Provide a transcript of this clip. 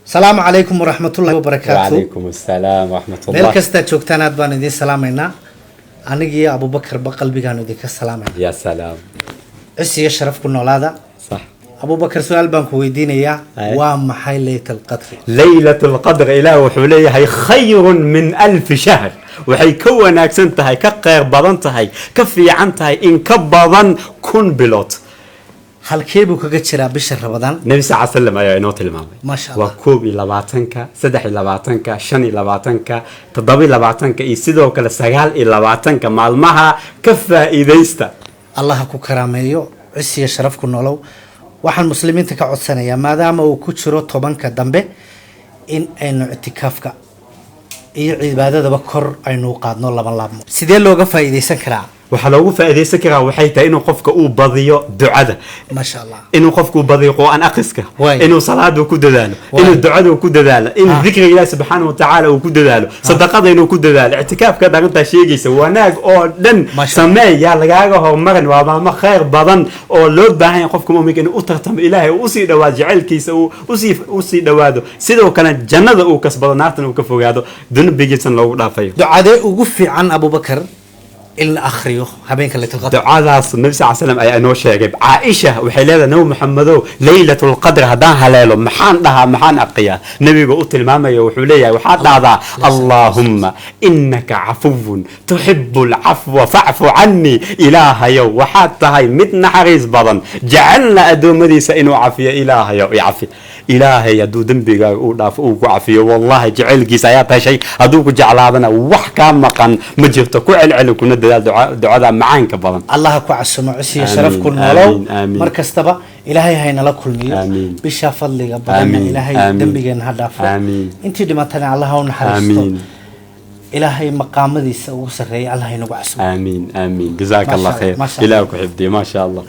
السلام عليكم ورحمة الله وبركاته. وعليكم السلام ورحمة الله. ميل كستا جوجتان aad baan idin salaamaynaa. Anigii Abu Bakar ba qalbigaan idin ka salaamay. يا سلام. Cisiga sharaf ku noolaada. صح. Abu Bakar su'aal baan ku weydiinayaa waa maxay laylatul qadr? ليلة القدر إله وحوليه هي خير من 1000 شهر وحي كوناكسن تهي كقير بدن تهي كفي عن تهي إن كبضن كن بلوت. halkee buu kaga jiraa bisha Ramadaan? النبي صلى الله عليه وسلم أيوة نوت المامي. ما شاء الله. وكوب إلى باتنكا، سدح إلى باتنكا، شن إلى باتنكا، تضبي إلى باتنكا، يسيدو كلا سجال إلى باتنكا مالمها كفى إذا الله ku karaameeyo cisiga sharaf ku noolow. Waxaan muslimiinta ka codsanayaa maadaama uu ku jiro tobanka dambe in aynu i'tikaafka iyo cibaadadaba kor aynu qaadno laba laabmo. Sidee looga faa'iideysan karaa? waxaa loogu faa'iideysan karaa waxay tahay inuu qofka uu badiyo ducada ما شاء الله inuu qofku badiyo quraan akhriska Waay. inuu salaada ku dadaalo Waay. inuu ducada ku dadaalo in dhikriga Ilaahay subhanahu wa ta'ala uu ku dadaalo sadaqada inuu ku dadaalo i'tikaafka dharinta sheegaysa wanaag oo dhan Ma sha sameeya lagaaga hormarin waa maalmo khayr badan oo loo baahan yahay qofka muuminka inuu u tartamo Ilaahay uu sii dhawaado jaceelkiisa uu sii dhawaado sidoo kale jannada uu kasbado naartan uu ka fogaado dunubigiisan loogu dhaafayo ducadee ugu fiican Abu Bakar in la akhriyo habeenka laylatul qadr. دعاء النبي صلى الله عليه وسلم أي أنو شاقب عائشة وحيلة نو محمدو ليلة القدر هدان هلالو محان لها محان أقيا نبي قلت الماما يوحوليا وحاد هذا اللهم إنك عفو تحب العفو فاعف عني إله يو وحاد هاي متنا حريز بضن جعلنا أدو مديسة إنو عافية إله يو يعفي إله يدو دنبي قاقو عافية والله جعل قيساياتها شيء أدوك جعل هذا وحكام مقان مجرتك وعلعلك دعاء معانك بضن الله ku casumo cisiga sharaf ku noolow mar kastaba ilaahay hayna la kulmiyo bisha fadliga badan ilaahay dambigeena ha dhaafo intii dhimatana Allah ha u naxariisto ilaahay maqaamadiisa ugu sareeyo Allah hayna ugu casumo آمين آمين جزاك الله خير إلهك حفظي ما شاء الله.